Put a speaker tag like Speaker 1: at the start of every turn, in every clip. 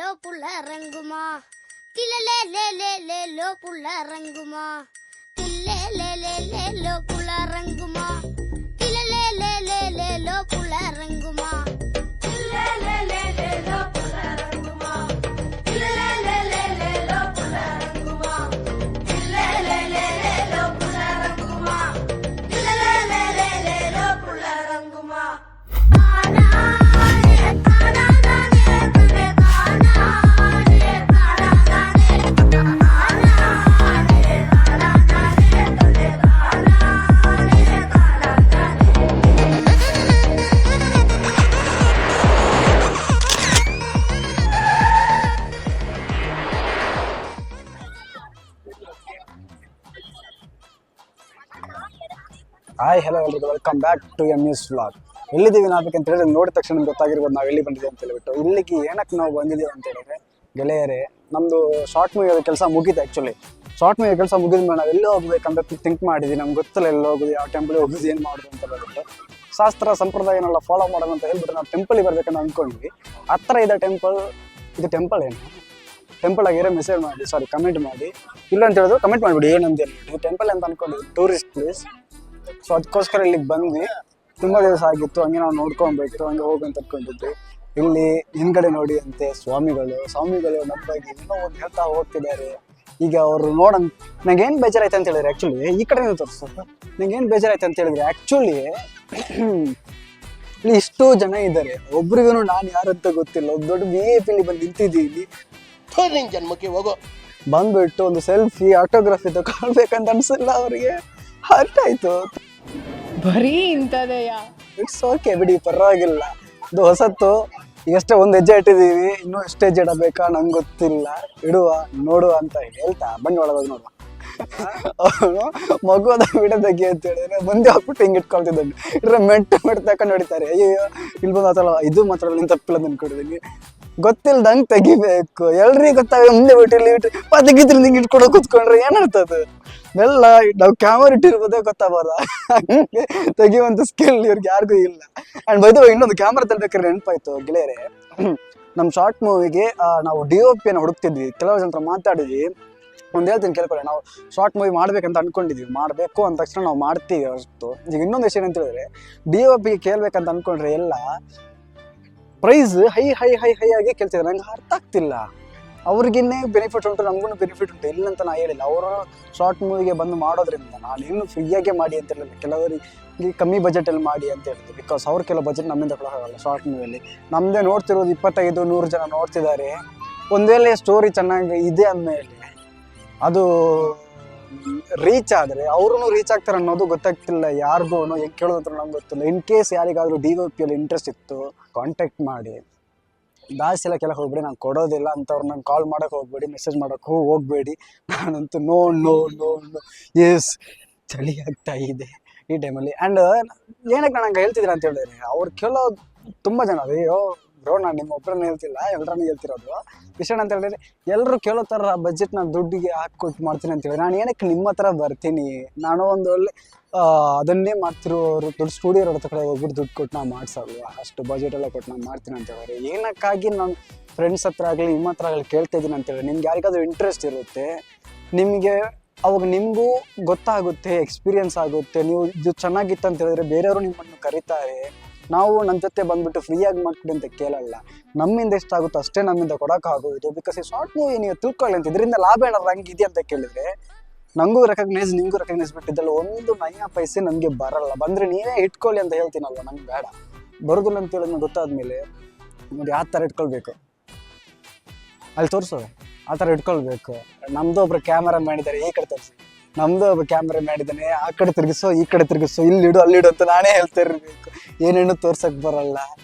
Speaker 1: lo pulla ranguma tilele lo pulla ranguma tilele lo pulla ranguma tilele lo pulla ranguma tilele lo pulla ranguma tilele lo pulla ranguma tilele lo pulla ranguma tilele lo pulla ranguma
Speaker 2: hi hello ಎಲ್ರಿಗೂ welcome back to MS vlog. ಎಲ್ಲಿದ್ದೀವಿ ನಾವೇಕಂತ ಹೇಳಿದ್ರೆ ನೋಡಿದ ತಕ್ಷಣ ನಿಮ್ಗೆ ಗೊತ್ತಾಗಿರ್ಬೋದು ನಾವು ಎಲ್ಲಿ ಬಂದಿದ್ದೀವಿ ಅಂತ ಹೇಳ್ಬಿಟ್ಟು. ಇಲ್ಲಿಗೆ ಏನಕ್ಕೆ ನಾವು ಬಂದಿದ್ದೀವಿ ಅಂತ ಹೇಳಿದ್ರೆ ಗೆಳೆಯರೇ, ನಮ್ಮದು ಶಾರ್ಟ್ ಮೂವಿ ಕೆಲಸ ಮುಗಿತು. ಆ್ಯಕ್ಚುಲಿ ಶಾರ್ಟ್ ಮೂವಿ ಕೆಲಸ ಮುಗಿದ ಮೇಲೆ ನಾವು ಎಲ್ಲಿ ಹೋಗ್ಬೇಕಂತ ಥಿಂಕ್ ಮಾಡಿದ್ವಿ. ನಮ್ಗೆ ಗೊತ್ತಿಲ್ಲ ಎಲ್ಲಿ ಹೋಗೋದು, ಯಾವ ಟೆಂಪಲ್ಗೆ ಹೋಗೋದು, ಏನು ಮಾಡೋದು ಅಂತ ಹೇಳ್ಬಿಟ್ಟು ಶಾಸ್ತ್ರ ಸಂಪ್ರದಾಯನೆಲ್ಲ ಫಾಲೋ ಮಾಡೋಣ ಅಂತ ಹೇಳ್ಬಿಟ್ಟು ನಾವು ಟೆಂಪಲ್ಗೆ ಬರ್ಬೇಕಂತ ಅಂದ್ಕೊಂಡ್ವಿ. ಹತ್ತಿರ ಇದೆ ಟೆಂಪಲ್. ಇದು ಟೆಂಪಲ್ ಏನು ಟೆಂಪಲ್ ಆಗಿರೋ ಮೆಸೇಜ್ ಮಾಡಿ, ಕಮೆಂಟ್ ಮಾಡಿ. ಇಲ್ಲ ಅಂತ ಹೇಳಿದ್ರು ಕಮೆಂಟ್ ಮಾಡಿಬಿಡಿ ಏನಂತ ಹೇಳ್ಬಿಟ್ಟು. ಟೆಂಪಲ್ ಅಂತ ಅಂದ್ಕೊಂಡಿದ್ವಿ, ಟೂರಿಸ್ಟ್ ಪ್ಲೇಸ್. ಸೊ ಅದಕ್ಕೋಸ್ಕರ ಇಲ್ಲಿಗೆ ಬಂದ್ವಿ. ತುಂಬ ದಿವಸ ಆಗಿತ್ತು, ಹಂಗೆ ನಾವು ನೋಡ್ಕೊಬೇಕು, ಹಂಗೆ ಹೋಗಂತ ಅಂದ್ಕೊಂಡಿದ್ವಿ. ಇಲ್ಲಿ ಹಿಂದ್ಗಡೆ ನೋಡಿ ಅಂತೆ ಸ್ವಾಮಿಗಳು ನಮ್ಮ ಬಗ್ಗೆ ಏನೋ ಒಂದು ಹೇಳ್ತಾ ಹೋಗ್ತಿದ್ದಾರೆ. ಈಗ ಅವರು ನೋಡಂತ ನಂಗೇನು ಬೇಜಾರಾಯ್ತು ಅಂತ ಹೇಳಿದ್ರೆ, ಆ್ಯಕ್ಚುಲಿ ಈ ಕಡೆ ತೋರಿಸ್ತಾರೆ. ನಂಗೇನು ಬೇಜಾರಾಯ್ತು ಅಂತ ಹೇಳಿದ್ರೆ, ಆ್ಯಕ್ಚುಲಿ ಇಲ್ಲಿ ಇಷ್ಟೋ ಜನ ಇದ್ದಾರೆ, ಒಬ್ರಿಗೂ ನಾನು ಯಾರಂತ ಗೊತ್ತಿಲ್ಲ. ಒಂದು ದೊಡ್ಡ VIP ಇಲ್ಲಿ ಬಂದು ನಿಂತಿದ್ದೀನಿ.
Speaker 3: ಜನ್ಮಕ್ಕೆ ಹೋಗೋ
Speaker 2: ಬಂದ್ಬಿಟ್ಟು ಒಂದು ಸೆಲ್ಫಿ ಆಟೋಗ್ರಾಫಿ ತಗೊಳ್ಬೇಕಂತ ಅನ್ಸಿಲ್ಲ ಅವರಿಗೆ. ಅರ್ಥ ಆಯ್ತು,
Speaker 4: ಬರೀ ಇಂಥದೆಯ.
Speaker 2: ಇಟ್ಸ್ ಓಕೆ ಬಿಡಿ, ಪರವಾಗಿಲ್ಲ. ಇದು ಹೊಸತ್ತು, ಈಗಷ್ಟೇ ಒಂದು ಹೆಜ್ಜೆ ಇಟ್ಟಿದ್ದೀವಿ, ಇನ್ನೂ ಎಷ್ಟು ಹೆಜ್ಜೆ ಇಡಬೇಕಾ ನಂಗೆ ಗೊತ್ತಿಲ್ಲ. ಇಡುವ ನೋಡುವ ಅಂತ ಹೇಳ್ತಾ ಬನ್ನಿ ಒಳಗೋಗಿ ನೋಡುವ. ಅವನು ಮಗುವಾದ ವಿಡಿಯೋ ತೆಗಿ ಅಂತ ಹೇಳಿದ್ರೆ ಮುಂದೆ ಹೋಗ್ಬಿಟ್ಟು ಹಿಂಗೆ ಇಟ್ಕೊಳ್ತಿದ್ದಾನೆ. ಇದ್ರೆ ಮೆಟ್ಟು ತಕೊಂಡು ಹೊಡಿತಾರೆ. ಅಯ್ಯೋ ಇಲ್ಲಿ ಬಂದು ಮಾತಾಡಲ್ಲ, ಇದು ಮಾತ್ರ ನೀನು ತಪ್ಪಿಲ್ಲ ಅಂದ್ಕೊಂಡಿದ್ದೀನಿ. ಗೊತ್ತಿಲ್ದಂಗೆ ತೆಗಿಬೇಕು. ಎಲ್ರಿಗೂ ಗೊತ್ತಾಗ ಮುಂದೆ ಬಿಟ್ಟು ಇಲ್ಲಿ ಬಿಟ್ಟು ತೆಗಿದ್ರೆ ನಿಂಗೆ ಇಟ್ಕೊಡೋ ಕೂತ್ಕೊಂಡ್ರೆ ಏನಾಗ್ತದೆ? ಎಲ್ಲ ನಾವು ಕ್ಯಾಮರಾ ಇಟ್ಟಿರ್ಬೋದೇ ಗೊತ್ತಾಗಲ್ಲ, ಹಂಗೆ ತೆಗಿಯುವಂಥ ಸ್ಕಿಲ್ ಇವ್ರಿಗೆ ಯಾರಿಗೂ ಇಲ್ಲ. ಆ್ಯಂಡ್ ಬೈದು ಇನ್ನೊಂದು ಕ್ಯಾಮ್ರಾ ತರಬೇಕಾದ್ರೆ ನೆನಪಾಯ್ತು ಗೆಳೆಯರೆ, ನಮ್ಮ ಶಾರ್ಟ್ ಮೂವಿಗೆ ನಾವು DOP ಹುಡುಕ್ತಿದ್ವಿ. ಕೆಲವು ಜನ ಮಾತಾಡಿದ್ವಿ. ಒಂದು ಹೇಳ್ತೀನಿ ಕೇಳ್ಕೊಳ್ಳಿ, ನಾವು ಶಾರ್ಟ್ ಮೂವಿ ಮಾಡ್ಬೇಕಂತ ಅನ್ಕೊಂಡಿದ್ವಿ. ಮಾಡಬೇಕು ಅಂದ ತಕ್ಷಣ ನಾವು ಮಾಡ್ತೀವಿ ಅಷ್ಟು. ಈಗ ಇನ್ನೊಂದು ವಿಷಯ ಏನಂತ ಹೇಳಿದ್ರೆ, DOP ಕೇಳ್ಬೇಕಂತ ಅನ್ಕೊಂಡ್ರೆ ಎಲ್ಲ ಪ್ರೈಸ್ ಹೈ ಆಗಿ ಕೇಳ್ತಿದ್ದಾರೆ. ನಂಗೆ ಅರ್ಥ ಆಗ್ತಿಲ್ಲ. ಅವ್ರಿಗಿನ್ನೇ ಬೆನಿಫಿಟ್ ಉಂಟು, ನಮಗೂ ಬೆನಿಫಿಟ್ ಉಂಟು, ಇಲ್ಲಂತ ನಾ ಹೇಳಿಲ್ಲ. ಅವರು ಶಾರ್ಟ್ ಮೂವಿಗೆ ಬಂದು ಮಾಡೋದ್ರಿಂದ ನಾನೇನು ಫ್ರೀಯಾಗೆ ಮಾಡಿ ಅಂತ ಹೇಳಿಲ್ಲ. ಕೆಲವರಿಗೆ ಕಮ್ಮಿ ಬಜೆಟಲ್ಲಿ ಮಾಡಿ ಅಂತ ಹೇಳಿದ್ರು. ಬಿಕಾಸ್ ಅವ್ರ ಕೆಲವು ಬಜೆಟ್ ನಮ್ಮಿಂದ ಕೊಡೋಕ್ಕಾಗಲ್ಲ. ಶಾರ್ಟ್ ಮೂವಿಯಲ್ಲಿ ನಮ್ಮದೇ ನೋಡ್ತಿರೋದು 25-100 ಜನ ನೋಡ್ತಿದ್ದಾರೆ. ಒಂದು ವೇಳೆ ಸ್ಟೋರಿ ಚೆನ್ನಾಗಿ ಇದೆ ಅಂದಮೇಲೆ ಅದು ರೀಚ್ ಆದರೆ ಅವ್ರೂ ರೀಚ್ ಆಗ್ತಾರೆ ಅನ್ನೋದು ಗೊತ್ತಾಗ್ತಿಲ್ಲ ಯಾರಿಗೂ. ಹೆಂಗೆ ಕೇಳೋದಂತ ನಮ್ಗೆ ಗೊತ್ತಿಲ್ಲ. ಇನ್ ಕೇಸ್ ಯಾರಿಗಾದರೂ DOPಯಲ್ಲಿ ಇಂಟ್ರೆಸ್ಟ್ ಇತ್ತು ಕಾಂಟ್ಯಾಕ್ಟ್ ಮಾಡಿ. ದಾಸ್ ಎಲ್ಲ ಕೆಳಗೆ ಹೋಗ್ಬೇಡಿ, ನಾನು ಕೊಡೋದಿಲ್ಲ ಅಂತವ್ರು ನಂಗೆ ಕಾಲ್ ಮಾಡೋಕೆ ಹೋಗ್ಬೇಡಿ, ಮೆಸೇಜ್ ಮಾಡೋಕ್ಕೆ ಹೋಗಬೇಡಿ. ನಾನಂತೂ ನೋ ಎಸ್ ಚಳಿ ಆಗ್ತಾ ಇದೆ ಈ ಟೈಮಲ್ಲಿ. ಆ್ಯಂಡ್ ಏನಕ್ಕೆ ನಾನು ಹಂಗೆ ಹೇಳ್ತಿದ್ದೀನಿ ಅಂತ ಹೇಳಿದ್ರೆ, ಅವ್ರು ಕೇಳೋ ತುಂಬ ಜನ ಅಯ್ಯೋ ಬ್ರೋ, ನಾನು ನಿಮ್ಮ ಒಬ್ಬರನ್ನ ಹೇಳ್ತಿಲ್ಲ, ಎಲ್ಲರನ್ನೂ ಹೇಳ್ತಿರೋದು. ವಿಷಯ ಅಂತ ಹೇಳಿದ್ರೆ, ಎಲ್ಲರೂ ಕೇಳೋ ಥರ ಬಜೆಟ್ ನಾನು ದುಡ್ಡಿಗೆ ಹಾಕ್ಕೊಟ್ಟು ಮಾಡ್ತೀನಿ ಅಂತ ಹೇಳಿ ನಾನು ಏನಕ್ಕೆ ನಿಮ್ಮ ಹತ್ರ ಬರ್ತೀನಿ? ನಾನು ಒಂದು ಒಳ್ಳೆ ಅದನ್ನೇ ಮಾಡ್ತಿರೋರು ದೊಡ್ಡ ಸ್ಟುಡಿಯೋ ಹತ್ರ ಕಡೆ ಹೋಗ್ಬಿಟ್ಟು ದುಡ್ಡು ಕೊಟ್ಟು ನಾನು ಮಾಡಿಸಲ್ವಾ? ಅಷ್ಟು ಬಜೆಟ್ ಎಲ್ಲ ಕೊಟ್ಟು ನಾನು ಮಾಡ್ತೀನಿ ಅಂತ ಹೇಳಿದ್ರೆ, ಏನಕ್ಕಾಗಿ ನಾನು ಫ್ರೆಂಡ್ಸ್ ಹತ್ರ ಆಗಲಿ ನಿಮ್ಮ ಹತ್ರ ಆಗಲಿ ಕೇಳ್ತಾ ಇದ್ದೀನಿ ಅಂತ ಹೇಳಿ, ನಿಮ್ಗೆ ಯಾರಿಗಾದ್ರೂ ಇಂಟ್ರೆಸ್ಟ್ ಇರುತ್ತೆ, ನಿಮಗೆ ಅವಾಗ ನಿಮಗೂ ಗೊತ್ತಾಗುತ್ತೆ, ಎಕ್ಸ್ಪೀರಿಯನ್ಸ್ ಆಗುತ್ತೆ. ನೀವು ಇದು ಚೆನ್ನಾಗಿತ್ತು ಅಂತ ಹೇಳಿದ್ರೆ ಬೇರೆಯವರು ನಿಮ್ಮನ್ನು ಕರೀತಾರೆ. ನಾವು ನನ್ನ ಜೊತೆ ಬಂದುಬಿಟ್ಟು ಫ್ರೀಯಾಗಿ ಮಾಡ್ಕೊಡಿ ಅಂತ ಕೇಳಲ್ಲ. ನಮ್ಮಿಂದ ಎಷ್ಟಾಗುತ್ತೋ ಅಷ್ಟೇ ನಮ್ಮಿಂದ ಕೊಡೋಕ್ಕಾಗೋದು. ಬಿಕಾಸ್ ಈ ಶಾರ್ಟ್ ಮೂವಿ ನೀವು ತಿಳ್ಕೊಳ್ಳಿ ಅಂತ, ಇದರಿಂದ ಲಾಭ ಏನಾದ್ರು ಹಂಗೆ ಇದೆ ಅಂತ ಕೇಳಿದ್ರೆ, ನನಗೂ ರೆಕಗ್ನೈಸ್ ನಿಮಗೂ ರೆಕಗ್ನೈಸ್ ಬಿಟ್ಟಿದ್ದಲ್ಲ, ಒಂದು ನಯ ಪೈಸೆ ನನಗೆ ಬರಲ್ಲ. ಬಂದರೆ ನೀವೇ ಇಟ್ಕೊಳ್ಳಿ ಅಂತ ಹೇಳ್ತೀನಲ್ವ, ನಂಗೆ ಬೇಡ. ಬರೋದಿಲ್ಲ ಅಂತ ಹೇಳೋದು ಗೊತ್ತಾದ್ಮೇಲೆ ನೋಡಿ ಆ ಥರ ಇಟ್ಕೊಳ್ಬೇಕು. ಅಲ್ಲಿ ತೋರಿಸೋದು ಆ ಥರ ಇಟ್ಕೊಳ್ಬೇಕು. ನಮ್ಮದು ಒಬ್ರು ಕ್ಯಾಮರಾ ಮಾಡಿದ್ದಾರೆ, ಈ ಕಡೆ ತೋರಿಸಿ. ನಮ್ಮದು ಒಬ್ಬ ಕ್ಯಾಮ್ರಾ ಮಾಡಿದ್ದಾನೆ, ಆ ಕಡೆ ತಿರುಗಿಸೋ ಈ ಕಡೆ ತಿರುಗಿಸೋ, ಇಲ್ಲಿಡು ಅಲ್ಲಿಡು ಅಂತ ನಾನೇ ಹೇಳ್ತಾ ಇರಬೇಕು. ಏನೇನು ತೋರ್ಸಕ್ಕೆ ಬರಲ್ಲ.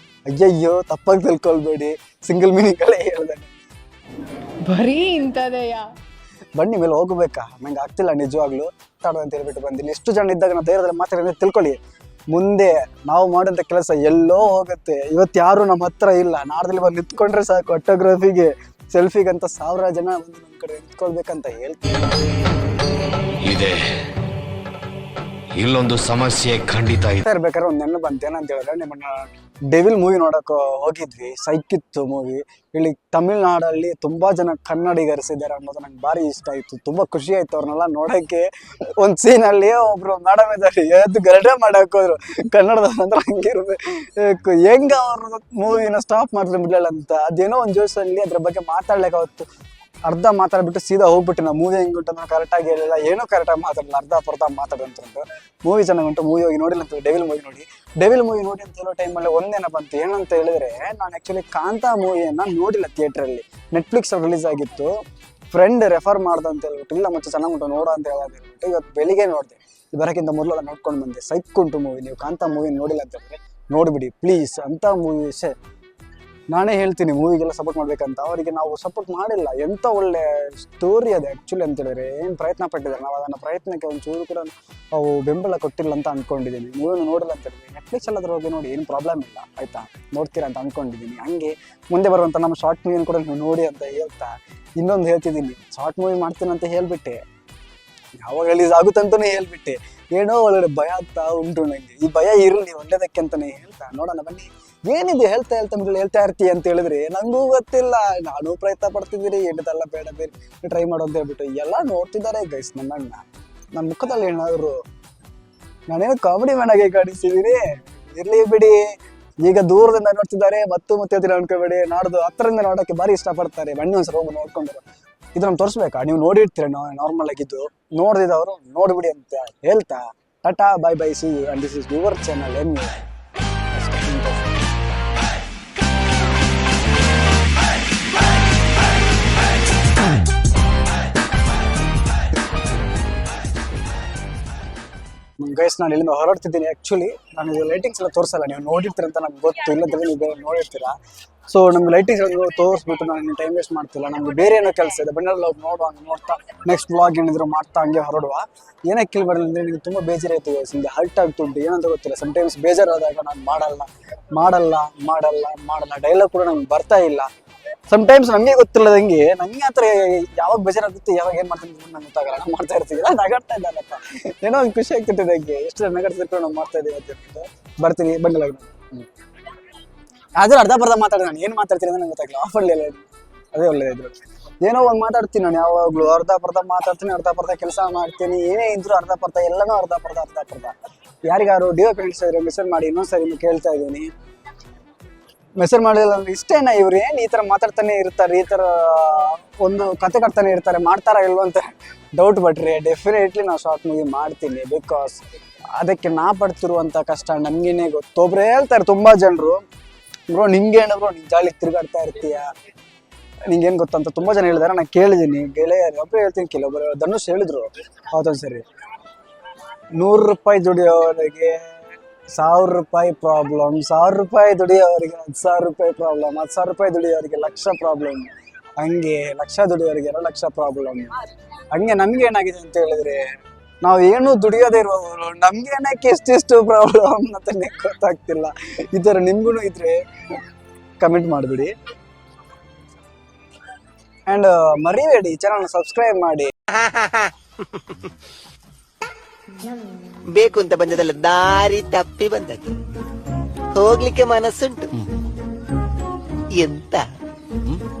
Speaker 2: ಅಯ್ಯಯ್ಯೋ ತಪ್ಪಾಗಿ ತಿಳ್ಕೊಳ್ಬೇಡಿ, ಸಿಂಗಲ್ ಮೀನಿಂಗಲ್ಲೇ ಹೇಳ್ದಾನೆ.
Speaker 4: ಬರೀ ಇಂಥದೆಯ.
Speaker 2: ಬನ್ನಿ ಮೇಲೆ ಹೋಗ್ಬೇಕಾ? ನಂಗೆ ಆಗ್ತಿಲ್ಲ ನಿಜವಾಗ್ಲೂ ಮಾತಾಡೋದು ಅಂತ ಹೇಳ್ಬಿಟ್ಟು ಬಂದಿಲ್ಲ. ಎಷ್ಟು ಜನ ಇದ್ದಾಗ ನಾವು ಧೈರ್ಯದಲ್ಲಿ ಮಾತಾಡೋದು ತಿಳ್ಕೊಳ್ಳಿ. ಮುಂದೆ ನಾವು ಮಾಡೋಂಥ ಕೆಲಸ ಎಲ್ಲೋ ಹೋಗುತ್ತೆ. ಇವತ್ತು ಯಾರು ನಮ್ಮ ಹತ್ರ ಇಲ್ಲ, ನಾಡ್ದಲ್ಲಿ ಬಂದು ನಿಂತ್ಕೊಂಡ್ರೆ ಸಾಕು ಆಟೋಗ್ರಾಫಿಗೆ ಸೆಲ್ಫಿಗಂತ 1000 ಜನ ಬಂದು ನಮ್ಮ ಕಡೆ ನಿಂತ್ಕೊಳ್ಬೇಕಂತ ಹೇಳ್ತೀವಿ.
Speaker 3: ಇದೆ ಇಲ್ಲೊಂದು ಸಮಸ್ಯೆ ಖಂಡಿತ
Speaker 2: ಇರ್ಬೇಕಾದ್ರೆ ಒಂದು ನೆನ್ನೆ ಬಂತೇನಂತ ಹೇಳಿದ್ರೆ, ನಿಮ್ಮನ್ನ ಡೆವಿಲ್ ಮೂವಿ ನೋಡಕ್ ಹೋಗಿದ್ವಿ, ಸೈಕಿತ್ತು ಮೂವಿ. ಇಲ್ಲಿ ತಮಿಳ್ನಾಡಲ್ಲಿ ತುಂಬಾ ಜನ ಕನ್ನಡಿಗರಿಸಿದ್ದಾರೆ ಅನ್ನೋದು ನಂಗೆ ಭಾರಿ ಇಷ್ಟ ಆಯ್ತು, ತುಂಬಾ ಖುಷಿ ಆಯ್ತು ಅವ್ರನ್ನೆಲ್ಲ ನೋಡಕ್ಕೆ. ಒಂದ್ ಸೀನ್ ಅಲ್ಲಿ ಒಬ್ರು ಮೇಡಮ್ ಇದ್ದಾರೆ, ಎದ್ದು ಗರಡೆ ಮಾಡಕ್ ಹೋದ್ರು ಕನ್ನಡದ ಅಂದ್ರೆ ಹಂಗಿರ್ಬೇಕು. ಹೆಂಗ ಅವ್ರ ಮೂವಿನ ಸ್ಟಾಪ್ ಮಾಡಿದ್ರೆ ಬಿಡ್ಲಿಲ್ಲ ಅಂತ, ಅದೇನೋ ಒಂದ್ ಜೋಶಲ್ಲಿ ಅದ್ರ ಬಗ್ಗೆ ಮಾತಾಡ್ಲಿಕ್ಕೆ ಅವತ್ತು ಅರ್ಧ ಮಾತಾಡ್ಬಿಟ್ಟು ಸೀದಾ ಹೋಗ್ಬಿಟ್ಟು ನಾವು ಮೂವಿ ಹೆಂಗ್ ಉಂಟು ಕರೆಕ್ಟಾಗಿ ಹೇಳಿಲ್ಲ, ಏನೋ ಕರೆಕ್ಟಾಗಿ ಮಾತಾಡಲ್ಲ, ಅರ್ಧ ಮಾತಾಡಂತಂದು. ಮೂವಿ ಚೆನ್ನಾಗಿ ಉಂಟು, ಮೂವಿ ಹೋಗಿ ನೋಡಿಲ್ಲ ಅಂತ. ಡೆವಿಲ್ ಮೂವಿ ನೋಡಿ ಅಂತ ಹೇಳೋ ಟೈಮಲ್ಲಿ ಒಂದೇನ ಬಂತು, ಏನಂತ ಹೇಳಿದ್ರೆ ನಾನು ಆ್ಯಕ್ಚುಲಿ ಕಾಂತಾ ಮೂವಿಯನ್ನು ನೋಡಿಲ್ಲ ಥಿಯೇಟ್ರಲ್ಲಿ, ನೆಟ್ಫ್ಲಿಕ್ಸ್ ರಿಲೀಸ್ ಆಗಿತ್ತು. ಫ್ರೆಂಡ್ ರೆಫರ್ ಮಾಡ್ದೆ ಅಂತ ಹೇಳ್ಬಿಟ್ಟು, ಇಲ್ಲ ಮತ್ತೆ ಚೆನ್ನಾಗಿ ಉಂಟು ನೋಡೋ ಅಂತ ಹೇಳೋದು ಹೇಳ್ಬಿಟ್ಟು ಇವತ್ತು ಬೆಳಿಗ್ಗೆ ನೋಡಿದೆ. ಬರೋಕ್ಕಿಂತ ಮೊದಲು ಅದನ್ನು ನೋಡ್ಕೊಂಡು ಬಂದೆ. ಸೈಕ್ ಉಂಟು ಮೂವಿ. ನೀವು ಕಾಂತಾ ಮೂವಿ ನೋಡಿಲ್ಲ ಅಂತ ಹೇಳಿದ್ರೆ ನೋಡಿಬಿಡಿ ಪ್ಲೀಸ್. ಅಂಥ ಮೂವಿ ನಾನೇ ಹೇಳ್ತೀನಿ ಮೂವಿಗೆಲ್ಲ ಸಪೋರ್ಟ್ ಮಾಡ್ಬೇಕಂತ, ಅವರಿಗೆ ನಾವು ಸಪೋರ್ಟ್ ಮಾಡಿಲ್ಲ. ಎಂಥ ಒಳ್ಳೆ ಸ್ಟೋರಿ ಅದು ಆ್ಯಕ್ಚುಲಿ ಅಂತ ಹೇಳಿದ್ರೆ, ಏನು ಪ್ರಯತ್ನ ಪಟ್ಟಿದ್ದಾರೆ, ನಾವು ಅದನ್ನು ಪ್ರಯತ್ನಕ್ಕೆ ಒಂಚೂರು ಕೂಡ ಅವು ಬೆಂಬಲ ಕೊಟ್ಟಿಲ್ಲ ಅಂತ ಅಂದ್ಕೊಂಡಿದ್ದೀನಿ. ಮೂವಿನ ನೋಡಿಲ್ಲ ಅಂತ ಹೇಳಿದ್ರೆ ನೆಟ್ಫ್ಲಿಕ್ಸ್ ಎಲ್ಲಾದ್ರೂ ಹೋಗಿ ನೋಡಿ, ಏನು ಪ್ರಾಬ್ಲಮ್ ಇಲ್ಲ ಆಯಿತಾ, ನೋಡ್ತೀರಾ ಅಂತ ಅಂದ್ಕೊಂಡಿದ್ದೀನಿ. ಹಂಗೆ ಮುಂದೆ ಬರುವಂಥ ನಮ್ಮ ಶಾರ್ಟ್ ಮೂವಿನ ಕೂಡ ನೀವು ನೋಡಿ ಅಂತ ಹೇಳ್ತಾ ಇನ್ನೊಂದು ಹೇಳ್ತಿದ್ದೀನಿ, ಶಾರ್ಟ್ ಮೂವಿ ಮಾಡ್ತೀನಿ ಅಂತ ಹೇಳ್ಬಿಟ್ಟೆ, ಯಾವಾಗ ರಿಲೀಸ್ ಆಗುತ್ತಂತಲೇ ಹೇಳ್ಬಿಟ್ಟೆ, ಏನೋ ಒಳ್ಳೆ ಭಯ ಆಗ್ತಾ ಉಂಟು ನನಗೆ. ಈ ಭಯ ಇರಲಿ ಒಳ್ಳೇದಕ್ಕೆ ಅಂತಲೇ ಹೇಳ್ತಾ ನೋಡೋಣ ಬನ್ನಿ. ಏನಿದೆ ಹೇಳ್ತಾ ಇರ್ತೀಯ ಅಂತ ಹೇಳಿದ್ರೆ ನನಗೂ ಗೊತ್ತಿಲ್ಲ, ನಾನು ಪ್ರಯತ್ನ ಪಡ್ತಿದ್ದೀರಿ, ಎಂಟದಲ್ಲ ಬೇಡ ಬೇರೆ ಟ್ರೈ ಮಾಡೋ ಅಂತ ಹೇಳ್ಬಿಟ್ಟು ಎಲ್ಲ ನೋಡ್ತಿದ್ದಾರೆ ಗೈಸ್. ನನ್ನ ಮುಖದಲ್ಲಿ ಏನಾದ್ರು ನಾನೇನು ಕಾಮಿಡಿ ಮ್ಯಾನಾಗೆ ಕಾಣಿಸ್ತಿದ್ದೀನಿ, ಇರ್ಲಿ ಬಿಡಿ. ಈಗ ದೂರದಿಂದ ನೋಡ್ತಿದ್ದಾರೆ, ಮತ್ತೆ ಅನ್ಕೋಬೇಡಿ, ನಾಡ್ದು ಹತ್ತರಿಂದ ನೋಡೋಕ್ಕೆ ಭಾರಿ ಇಷ್ಟಪಡ್ತಾರೆ. ಬನ್ನಿ ಒಂದ್ಸಲ ಹೋಗಿ ನೋಡ್ಕೊಂಡ್ರು. ಇದು ನಮ್ಗೆ ತೋರಿಸ್ಬೇಕಾ, ನೀವು ನೋಡಿರ್ತೀರ ನಾರ್ಮಲ್ ಆಗಿದ್ದು, ನೋಡಿದವರು ನೋಡ್ಬಿಡಿ ಅಂತ ಹೇಳ್ತಾ tata bye bye, see you and this is your channel ಎಮ್ಮೆ. ಗೈಸ್ ನಾನು ಇಲ್ಲಿಂದ ಹೊರಡ್ತಿದ್ದೀನಿ. ಆ್ಯಕ್ಚುಲಿ ನಾನು ಇದು ಲೈಟಿಂಗ್ಸ್ ಎಲ್ಲ ತೋರಿಸಲ್ಲ, ನೀವು ನೋಡಿರ್ತೀರ ಅಂತ ನಂಗೆ ಗೊತ್ತು, ಇಲ್ಲದ್ರೆ ನೀವು ನೋಡಿರ್ತೀರಾ. ಸೊ ನಮ್ಗೆ ಲೈಟಿಂಗ್ಸ್ ಎಲ್ಲ ತೋರಿಸ್ಬಿಟ್ಟು ನಾನು ಟೈಮ್ ವೇಸ್ಟ್ ಮಾಡ್ತಿಲ್ಲ, ನಮ್ಗೆ ಬೇರೆ ಏನೋ ಕೆಲಸ ಇದೆ. ಬನ್ನೆಲ್ಲ ನೋಡ್ತಾ ನೆಕ್ಸ್ಟ್ ವ್ಲಾಗ್ ಏನಿದ್ರು ಮಾಡ್ತಾ ಹಂಗೆ ಹೊರಡುವ. ಏನಕ್ಕೆ ಕೇಳ್ಬಾರ್ದು ಅಂದರೆ ನಿಮಗೆ ತುಂಬ ಬೇಜಾರಾಯ್ತು ಗೈಸ್, ಹಿಂಗೆ ಹರ್ಟ್ ಆಗ್ತುಂಟು, ಏನಂತ ಗೊತ್ತಿಲ್ಲ. ಸಮ್ಟೈಮ್ಸ್ ಬೇಜಾರಾದಾಗ ನಾನು ಮಾಡಲ್ಲ ಡೈಲಾಗ್ ಕೂಡ ನಂಗೆ ಬರ್ತಾ ಇಲ್ಲ. ಸಮ್ಟೈಮ್ಸ್ ನನಗೆ ಗೊತ್ತಿಲ್ಲದಂಗೆ ನನಗೆ ಆ ಥರ ಯಾವಾಗ ಬೇಜಾರಾಗುತ್ತೆ, ಯಾವಾಗ ಏನು ಮಾಡ್ತೀನಿ ನಂಗೆ ಗೊತ್ತಾಗಲ್ಲ. ನಾವು ಮಾಡ್ತಾ ಇರ್ತೀವಿ, ನಗಾಡ್ತಾ ಇದ್ದಲ್ಲಪ್ಪ, ಏನೋ ಒಂದು ಖುಷಿ ಆಗ್ತಿರ್ತದೆ ನನಗೆ, ಎಷ್ಟು ನಗಾಡ್ತಿರ್ತೀವಿ ನಾವು ಮಾಡ್ತಾ ಇದ್ದೀವಿ ಅಂತ. ಬರ್ತೀನಿ ಬಂದಿಲ್ಲ ಆದರೂ ಅರ್ಧ ಮಾತಾಡೋದು, ನಾನು ಏನು ಮಾತಾಡ್ತೀನಿ ಅಂತ ನಂಗೆ ಗೊತ್ತಾಗಲ್ಲ. ಆಫಲ್ಲಿ ಎಲ್ಲ ಅದೇ ಒಳ್ಳೆಯದು. ಏನೋ ಒಂದು ಮಾತಾಡ್ತೀನಿ ನಾನು ಯಾವಾಗಲೂ, ಅರ್ಧ ಮಾತಾಡ್ತೀನಿ, ಅರ್ಧ ಕೆಲಸ ಮಾಡ್ತೀನಿ. ಏನೇ ಇದ್ರು ಅರ್ಧ ಎಲ್ಲನೂ ಅರ್ಧ ಯಾರಿಗಾರು ಡಿಒ ಫ್ರೆಂಡ್ಸ್ ಇದ್ರೆ ಮೆಸೇಜ್ ಮಾಡಿ ಇನ್ನೊಂದ್ಸರಿ ಕೇಳ್ತಾ ಇದ್ದೀನಿ. ಮೆಸೇಜ್ ಮಾಡಿಲ್ಲ ಅಂದ್ರೆ ಇಷ್ಟೇನ, ಇವ್ರು ಏನು ಈ ಥರ ಮಾತಾಡ್ತಾನೆ ಇರ್ತಾರೆ, ಈ ಥರ ಒಂದು ಕತೆ ಕಟ್ತಾನೆ ಇರ್ತಾರೆ, ಮಾಡ್ತಾರಾ ಇಲ್ವೋ ಅಂತ ಡೌಟ್ ಪಟ್ರಿ. ಡೆಫಿನೆಟ್ಲಿ ನಾವು ಶಾರ್ಟ್ ಮೂವಿ ಮಾಡ್ತೀನಿ, ಬಿಕಾಸ್ ಅದಕ್ಕೆ ನಾ ಪಡ್ತಿರುವಂಥ ಕಷ್ಟ ನನಗೇನೆ ಗೊತ್ತು. ಒಬ್ರು ಹೇಳ್ತಾರೆ ತುಂಬ ಜನರು, ಬ್ರೋ ನಿಂಗೇನು ಬ್ರೋ ನೀನು ಜಾಲಿಗೆ ತಿರುಗಾಡ್ತಾ ಇರ್ತೀಯ, ನಿಂಗೇನು ಗೊತ್ತಂತ ತುಂಬ ಜನ ಹೇಳಿದಾರೆ. ನಾನು ಕೇಳಿದ್ದೀನಿ, ಗೆಳೆಯರು ಒಬ್ಬರು ಹೇಳ್ತೀನಿ, ಕೆಲವೊಬ್ಬರು ಧನುಷ್ ಹೇಳಿದ್ರು ಹೌದೊಂದು ಸರಿ, 100 ರೂಪಾಯಿ ದುಡಿಯೋರಿಗೆ 1000 ರೂಪಾಯಿ ಪ್ರಾಬ್ಲಮ್, 1000 ರೂಪಾಯಿ ದುಡಿಯೋರಿಗೆ 10,000 ರೂಪಾಯಿ ಪ್ರಾಬ್ಲಮ್, 10,000 ರೂಪಾಯಿ ದುಡಿಯೋರಿಗೆ 1,00,000 ಪ್ರಾಬ್ಲಮ್, ಹಂಗೆ 1,00,000 ದುಡಿಯೋರಿಗೆ 2,00,000 ಪ್ರಾಬ್ಲಮ್. ಹಂಗೆ ನಮ್ಗೆ ಏನಾಗಿದೆ ಅಂತ ಹೇಳಿದ್ರೆ, ನಾವು ಏನು ದುಡಿಯೋದೇ ಇರುವವರು, ನಮ್ಗೆ ಏನಕ್ಕೆ ಎಷ್ಟೆಷ್ಟು ಪ್ರಾಬ್ಲಮ್ ಅಂತ ಗೊತ್ತಾಗ್ತಿಲ್ಲ. ಈ ಥರ ನಿಮ್ಗೂ ಇದ್ರೆ ಕಮೆಂಟ್ ಮಾಡಿಬಿಡಿ. ಆ್ಯಂಡ್ ಮರಿಬೇಡಿ ಚಾನಲ್ ಸಬ್ಸ್ಕ್ರೈಬ್ ಮಾಡಿ.
Speaker 5: ಬೇಕು ಅಂತ ಬಂದದಲ್ಲ, ದಾರಿ ತಪ್ಪಿ ಬಂದದ್ದು. ಹೋಗ್ಲಿಕ್ಕೆ ಮನಸ್ಸುಂಟು.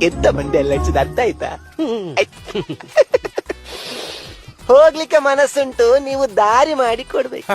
Speaker 5: ಎಂತ ಮಂದಿ ಎಲ್ಲ ಅರ್ಥ ಆಯ್ತಾ? ಹೋಗ್ಲಿಕ್ಕೆ ಮನಸ್ಸುಂಟು, ನೀವು ದಾರಿ ಮಾಡಿ ಕೊಡ್ಬೇಕು.